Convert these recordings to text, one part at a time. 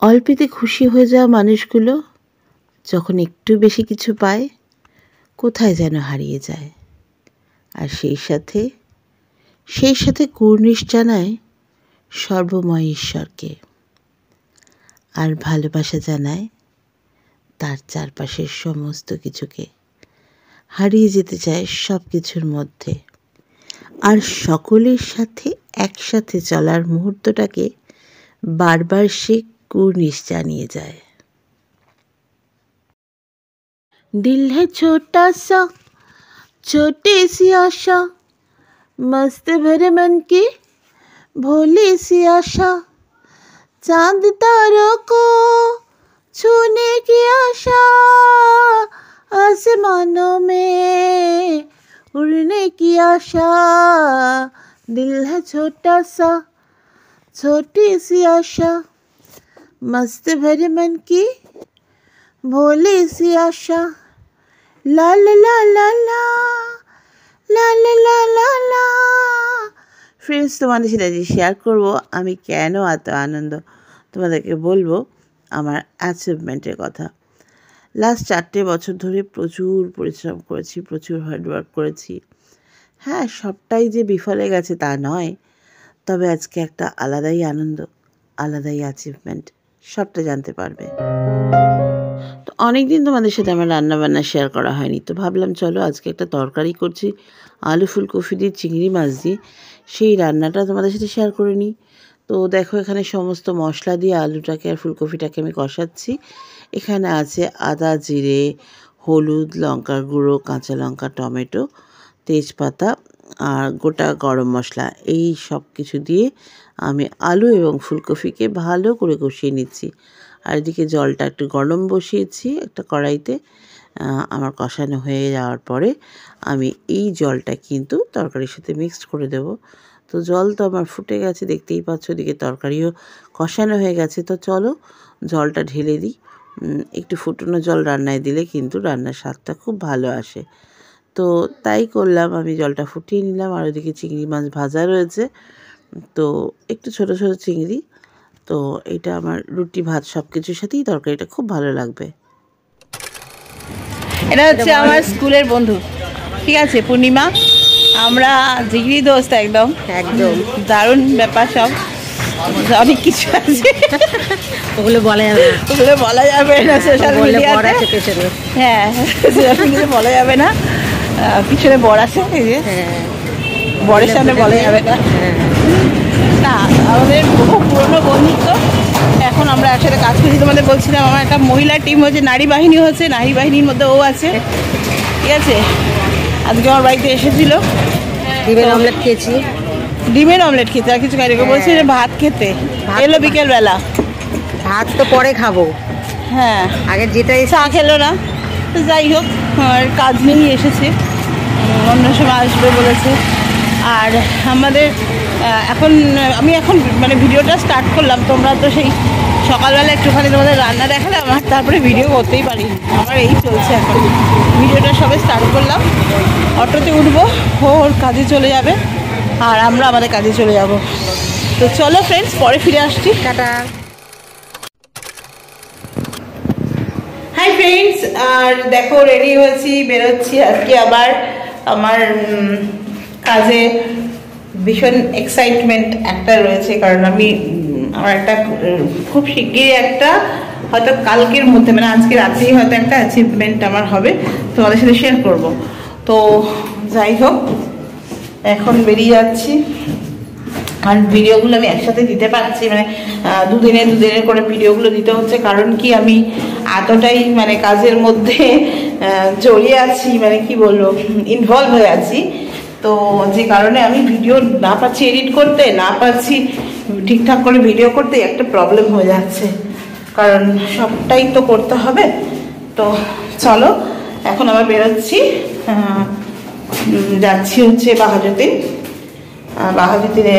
অল্পেতে খুশি হয়ে যাওয়া মানুষগুলো যখন একটু বেশি কিছু পায় কোথায় যেন হারিয়ে যায়। আর সেই সাথে কুর্নিশ জানায় সর্বময় ঈশ্বরকে, আর ভালোবাসা জানায় তার চারপাশের সমস্ত কিছুকে। হারিয়ে যেতে চায় সব কিছুর মধ্যে, আর সকলের সাথে একসাথে চলার মুহূর্তটাকে বারবার সে কুর্নিশ জানিয়ে যায়। दिल है छोटा सा, छोटी सी आशा, मस्त भरे मन की भोली सी आशा, चांद तारों को छूने की आशा, आसमानों में उड़ने की आशा। दिल है छोटा सा, छोटी सी आशा, मस्त भरे मन की भोली सी आशा, ला ला ला ला ला ला ला ला ला ला। ফ্রেন্ডস, তোমাদের সাথে আজকে শেয়ার করবো আমি কেন এত আনন্দ। তোমাদেরকে বলবো আমার অ্যাচিভমেন্টের কথা। লাস্ট 4 বছর ধরে প্রচুর পরিশ্রম করেছি, প্রচুর হার্ডওয়ার্ক করেছি। হ্যাঁ, সবটাই যে বিফলে গেছে তা নয়, তবে আজকে একটা আলাদাই আনন্দ, আলাদাই অ্যাচিভমেন্ট, সবটা জানতে পারবে। তো অনেক দিন তোমাদের সাথে আমার রান্নাবান্না শেয়ার করা হয়নি, তো ভাবলাম চলো আজকে একটা তরকারি করছি আলু ফুলকপি দিয়ে চিংড়ি মাছ দিয়ে, সেই রান্নাটা তোমাদের সাথে শেয়ার করে নিই। তো দেখো, এখানে সমস্ত মশলা দিয়ে আলুটাকে আর ফুলকপিটাকে আমি কষাচ্ছি। এখানে আছে আদা, জিরে, হলুদ, লঙ্কার গুঁড়ো, কাঁচা লঙ্কা, টমেটো, তেজপাতা আর গোটা গরম মশলা, এই সব কিছু দিয়ে আমি আলু এবং ফুলকপিকে ভালো করে কষিয়ে নিচ্ছি। আর এদিকে জলটা একটু গরম বসিয়েছি একটা কড়াইতে। আমার কষানো হয়ে যাওয়ার পরে আমি এই জলটা কিন্তু তরকারির সাথে মিক্সড করে দেব। তো জল তো আমার ফুটে গেছে, দেখতেই পাচ্ছ, এদিকে তরকারিও কষানো হয়ে গেছে। তো চলো জলটা ঢেলে দিই। একটু ফুটনো জল রান্নায় দিলে কিন্তু রান্নার স্বাদটা খুব ভালো আসে। তো তাই করলাম, আমি জলটা ফুটিয়ে নিলাম। আর ওদিকে চিংড়ি মাছ ভাজা রয়েছে, তো একটু ছোট ছোট চিংড়ি। তো এটা আমার রুটি ভাত সব কিছুর সাথেই তরকারিটা খুব ভালো লাগবে। এটা হচ্ছে আমার স্কুলের বন্ধু, ঠিক আছে, পূর্ণিমা। আমরা জিগরি দোস্ত, একদম একদম দারুণ ব্যাপার। সব অনেক কিছু আছে, ওগুলো বলা যাবে না, ওগুলো বলা যাবে না সোশ্যাল মিডিয়াতে। হ্যাঁ, সোশ্যাল মিডিয়াতে বলা যাবে না। পিছনে বর আছে, এই যে বরের সামনে বলা যাবে না। না, আমাদের বহু পুরনো বন্ধুত্ব। এখন আমরা একসাথে কাজ করছি। তোমাদের বলছিলাম আমার একটা মহিলা টিম হচ্ছে, নারী বাহিনী হচ্ছে, নারী বাহিনীর মধ্যে ও আছে, ঠিক আছে। আজকে আমার বাড়িতে এসেছিলো, ডিমের অমলেট খেয়েছি। ডিমের অমলেট খেতে, আর কিছু খাই। বলছি যে ভাত খেতে এলো বিকেলবেলা। ভাত তো পরে খাবো, হ্যাঁ, আগে যেটাই চা খেলো না। তো যাই হোক, আর কাজ নিয়েই এসেছে, অন্য সময় আসবে বলেছে। আর আমাদের আমি এখন মানে ভিডিওটা স্টার্ট করলাম। তোমরা তো সেই সকালবেলা একটুখানি তোমাদের রান্না দেখালাম, আর তারপরে ভিডিও করতেই পারি। আমার এই চলছে এখন, ভিডিওটা সবে স্টার্ট করলাম। অটোতে উঠবো, ওর কাজে চলে যাবে, আর আমরা আমাদের কাজে চলে যাব। তো চলো ফ্রেন্ডস, পরে ফিরে আসছি, টাটা। হাই ফ্রেন্ডস, আর দেখো রেডি হয়েছি, বেরোচ্ছি আজকে আবার আমার কাজে। ভীষণ এক্সাইটমেন্ট একটা রয়েছে, কারণ আমি আমার একটা খুব শিগগিরই একটা, হয়তো কালকের মধ্যে, মানে আজকে রাতেই হয়তো একটা অ্যাচিভমেন্ট আমার হবে, তোমাদের সাথে শেয়ার করব। তো যাই হোক, এখন বেরিয়ে যাচ্ছি। আর ভিডিওগুলো আমি একসাথে দিতে পারছি, মানে দুদিনের করে ভিডিওগুলো দিতে হচ্ছে। কারণ কি, আমি এতটাই মানে কাজের মধ্যে জড়িয়ে আছি, মানে কি বলবো, ইনভলভ হয়ে আছি। তো যে কারণে আমি ভিডিও না পাচ্ছি এডিট করতে, না পাচ্ছি ঠিকঠাক করে ভিডিও করতে, একটা প্রবলেম হয়ে যাচ্ছে, কারণ সবটাই তো করতে হবে। তো চলো এখন আবার বেরোচ্ছি, যাচ্ছি হচ্ছে বাঘাযতীন। বাঘাযতীনে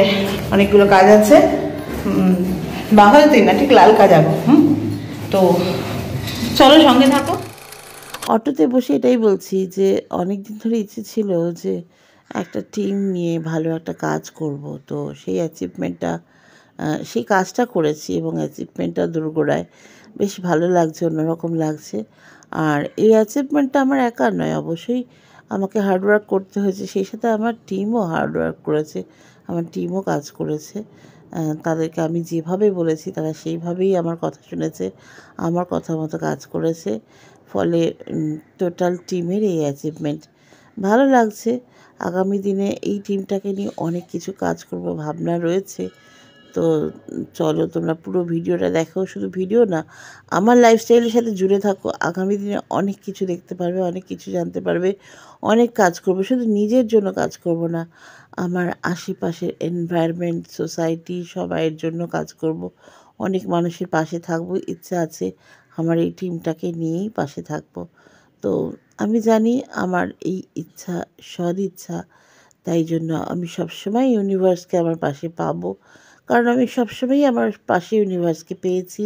অনেকগুলো কাজ আছে, বাঘাযতীন না, ঠিক লালকা যাবো। তো চলো সঙ্গে থাকো। অটোতে বসে এটাই বলছি যে অনেক দিন ধরে ইচ্ছে ছিল যে একটা টিম নিয়ে ভালো একটা কাজ করব। তো সেই অ্যাচিভমেন্টটা সেই কাজটা করেছি এবং অ্যাচিভমেন্টটা দোরগোড়ায়, বেশ ভালো লাগছে, অন্যরকম লাগছে। আর এই অ্যাচিভমেন্টটা আমার একার নয়, অবশ্যই আমাকে হার্ডওয়ার্ক করতে হয়েছে, সেই সাথে আমার টিমও হার্ডওয়ার্ক করেছে, আমার টিমও কাজ করেছে। তাদেরকে আমি যেভাবে বলেছি তারা সেইভাবেই আমার কথা শুনেছে, আমার কথা মতো কাজ করেছে, ফলে টোটাল টিমের এই অ্যাচিভমেন্ট। ভালো লাগছে। আগামী দিনে এই টিমটাকে নিয়ে অনেক কিছু কাজ করব ভাবনা রয়েছে। তো চলো তোমরা পুরো ভিডিওটা দেখো, শুধু ভিডিও না, আমার লাইফস্টাইলের সাথে জুড়ে থাকো। আগামী দিনে অনেক কিছু দেখতে পারবে, অনেক কিছু জানতে পারবে, অনেক কাজ করব। শুধু নিজের জন্য কাজ করব না, আমার আশেপাশের এনভায়রনমেন্ট, সোসাইটি, সবাইয়ের জন্য কাজ করব। অনেক মানুষের পাশে থাকবো, ইচ্ছা আছে আমার এই টিমটাকে নিয়েই পাশে থাকবো। তো আমি জানি আমার এই ইচ্ছা সদ ইচ্ছা, তাই জন্য আমি সবসময় ইউনিভার্সকে আমার পাশে পাবো, কারণ আমি সবসময়ই আমার পাশে ইউনিভার্সকে পেয়েছি।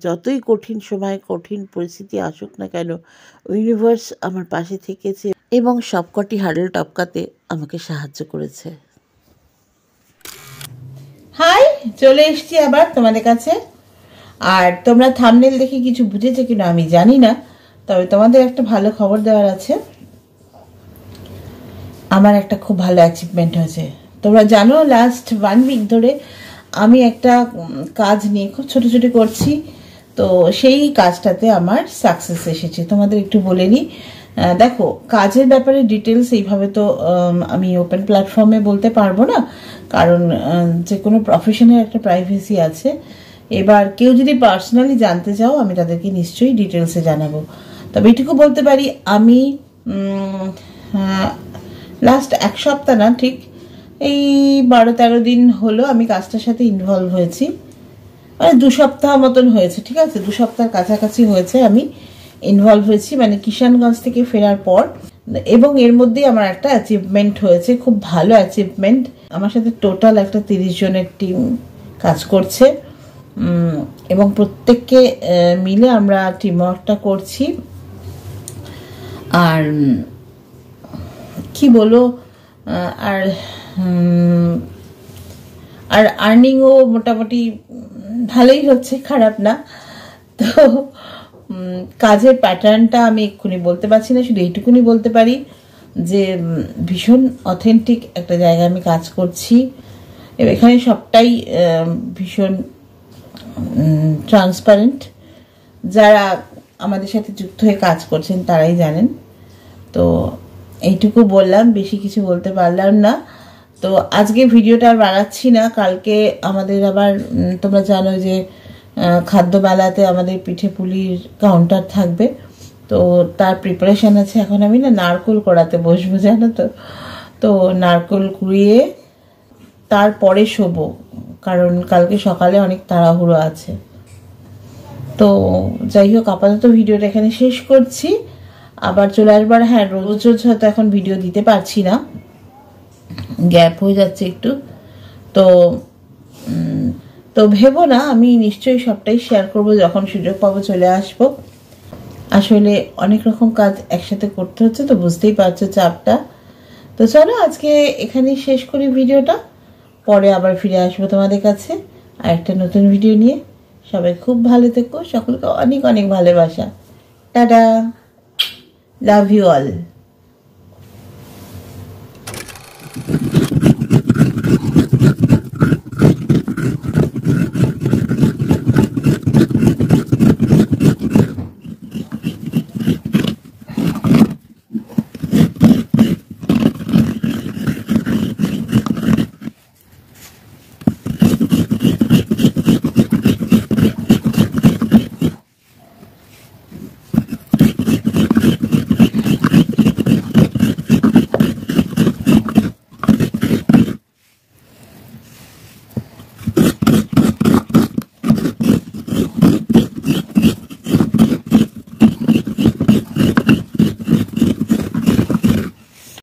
যতই কঠিন সময়, কঠিন পরিস্থিতি আসুক না কেন, ইউনিভার্স আমার পাশে থেকেছে এবং সবকটি হার্ডেল টপকাতে আমাকে সাহায্য করেছে। হাই, চলে এসেছি আবার তোমাদের কাছে। আর তোমরা থাম্বনেল দেখে কিছু বুঝেছো কিনা আমি জানি না, তবে তোমাদের একটা ভালো খবর দেওয়ার আছে। আমার একটা খুব ভালো অ্যাচিভমেন্ট হয়েছে। তোমরা জানো লাস্ট 1 উইক ধরে আমি একটা কাজ নিয়ে খুব ছোট ছোট করছি, তো সেই কাজটাতে আমার সাকসেস এসেছে। তোমাদের একটু বলে নিই। দেখো, কাজের ব্যাপারে ডিটেলস এইভাবে তো আমি ওপেন প্ল্যাটফর্মে বলতে পারবো না, কারণ যে কোনো প্রফেশনের একটা প্রাইভেসি আছে। এবার কেউ যদি পার্সোনালি জানতে চাও, আমি তাদেরকে নিশ্চয়ই ডিটেলসে জানাবো। তবে এটুকু বলতে পারি, আমি লাস্ট 1 সপ্তাহ না, ঠিক এই 12-13 দিন হলো আমি কাজটার সাথে ইনভলভ হয়েছি। মানে 2 সপ্তাহ মতন হয়েছে, ঠিক আছে, 2 সপ্তাহের কাছাকাছি হয়েছে আমি ইনভলভ হয়েছি, মানে কিষানগঞ্জ থেকে ফেরার পর। এবং এর মধ্যেই আমার একটা অ্যাচিভমেন্ট হয়েছে, খুব ভালো অ্যাচিভমেন্ট। আমার সাথে টোটাল একটা 30 জনের টিম কাজ করছে এবং প্রত্যেককে মিলে আমরা টিম ওয়ার্কটা করছি। আর কি বলো, আর আর্নিংও মোটামুটি ভালোই হচ্ছে, খারাপ না। তো কাজের প্যাটার্নটা আমি এক্ষুনি বলতে পারছি না, শুধু এইটুকুনি বলতে পারি যে ভীষণ অথেন্টিক একটা জায়গায় আমি কাজ করছি। এখানে সবটাই ভীষণ ট্রান্সপারেন্ট। যারা আমাদের সাথে যুক্ত হয়ে কাজ করছেন তারাই জানেন। তো এইটুকু বললাম, বেশি কিছু বলতে পারলাম না। তো আজকে ভিডিওটা আর বাড়াচ্ছি না। কালকে আমাদের আবার তোমরা জানো যে খাদ্যবেলাতে আমাদের পিঠে পুলির কাউন্টার থাকবে, তো তার প্রিপারেশন আছে। এখন আমি না নারকোল করাতে বসবো, জানো তো। তো নারকোল কুড়িয়ে তারপরে শোবো, কারণ কালকে সকালে অনেক তাড়াহুড়ো আছে। তো যাই হোক, আপাতত ভিডিওটা এখানে শেষ করছি। আবার চলে আসবার। হ্যাঁ, রোজ রোজ হয়তো এখন ভিডিও দিতে পারছি না, গ্যাপ হয়ে যাচ্ছে একটু। তো ভেবো না, আমি নিশ্চয়ই সবটাই শেয়ার করবো, যখন সুযোগ পাবো চলে আসবো। আসলে অনেক রকম কাজ একসাথে করতে হচ্ছে, তো বুঝতেই পারছো চাপটা। তো চলো আজকে এখানেই শেষ করি ভিডিওটা, পরে আবার ফিরে আসবো তোমাদের কাছে আর একটা নতুন ভিডিও নিয়ে। সবাই খুব ভালো থেকো, সকলকে অনেক অনেক ভালোবাসা। Tata, love you all.